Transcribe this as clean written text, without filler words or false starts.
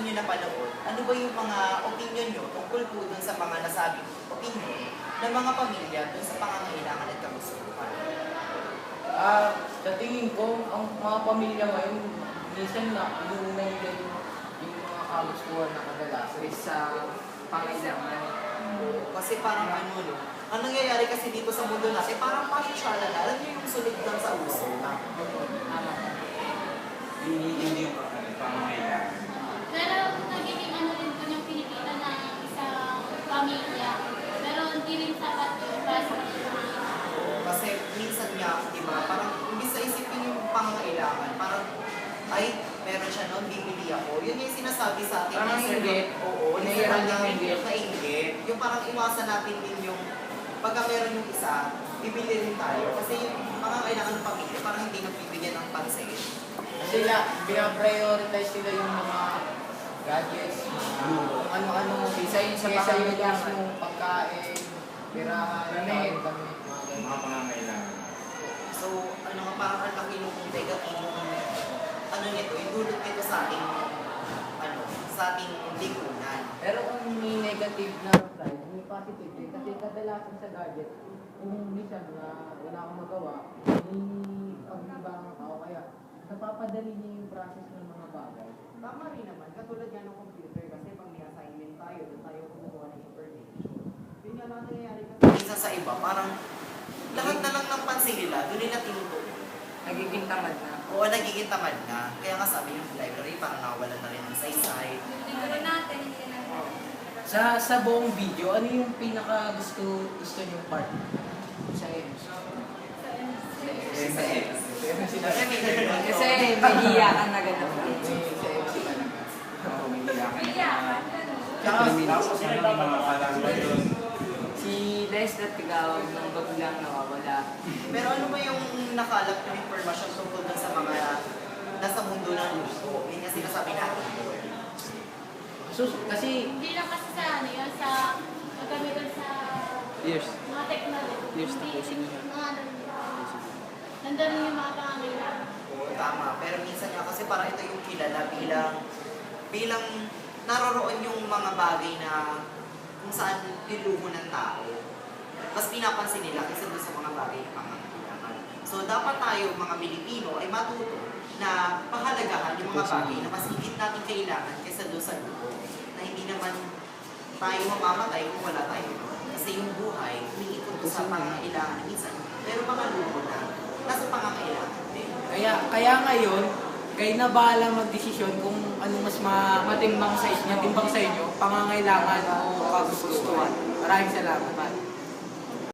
nyo napanood, ano ba yung mga opinion nyo tungkol po dun sa mga nasabing opinion ng mga pamilya dun sa pangangailangan at kagustuhan? Sa tingin ko, ang mga pamilya ngayon, minsan na inuuna nila yung mga kagustuhan na kadalasan Sa pangailangan. Kasi parang ano, no? Ang nangyayari kasi dito sa mundo natin, parang pasyala na. Alam niyo yung sunod lang sa uso. Hindi yung pangangailangan. Pero nagiging ano rin po yung pinipita ng isang pamilya. Pero hindi rin sapat yun para sa kanila. Kasi minsan nga, di ba, parang imbis sa isipin yung pangangailangan, parang, ay, meron siya noon, bibili ako. Yun yung sinasabi sa atin. Parang inggit. Oo, Nahihirap ng inggit. Nainggit. Yung parang iwasan natin din yung, pagka meron yung isa, bibili rin tayo. Kasi yung pangangailangan ng pamilya, parang hindi nagbibigyan ng pansin. Kasi pinaprioritize nila yung mga gadgets, kung ano-ano mo, Isa yun sa kesa yung pangangailangan. mo, pagkain, pirahan, Damit. damit, mga ganun. Mga pangangailangan. So, ano nga, parang ang laki nung negative, ano nito, yung dulot nito sa ating, ano, sa ating lipunan. Pero kung may negative na side, may positive din. Kasi kadalasan sa gadget, kung minsan na wala akong magawa, may paglibangan ako. Kaya napapadali niya yung process ng mga bagay. Tama rin naman, katulad nga ng computer, kasi pag may assignment tayo, doon tayo kumukuha ng information. Yun nga lang nangyayari kasi. Minsan sa iba, parang lahat na lang ng pansin nila, doon nila tinutukoy. Nagiging tamad na. Oo, nagiging tamad na. Kaya nga sabi yung library, parang nawalan na rin ng saysay. Siguro natin, hindi natin. Sa buong video, ano yung pinaka gusto niyo part? Sa EMS. Kasi Kasi may hiyakan na ganun. Iyakan, ganun. Tapos ano yung mga kalamba doon? Si Les na tigawag ng baglang nawawala. Pero ano ba yung nakalap ng information tungkol dun sa mga nasa mundo ng luto? Yun yung sinasabi natin. Kasi Hindi lang kasi sa ano yun, sa magamitan sa Years. mga technology. Years Hindi tapusin rin niya. mga nandun yung mga pangangailangan. Oo, tama. Pero minsan nga kasi parang ito yung kilala bilang naroroon yung mga bagay na kung saan niluho ng tao. Mas pinapansin nila kaysa doon sa mga bagay na pangangailangan. So dapat tayo mga Pilipino ay matuto na pahalagahan yung mga bagay na mas higit natin kailangan kaysa doon sa luho. Na hindi naman tayo mamamatay kung wala tayo. Kasi yung buhay, umiikot ko sa pangangailangan. Minsan, pero mga luho na nasa pangangailangan din. kaya ngayon, kayo na bahala magdesisyon kung ano mas matimbang sa inyo, pangangailangan o kagustuhan. Maraming salamat.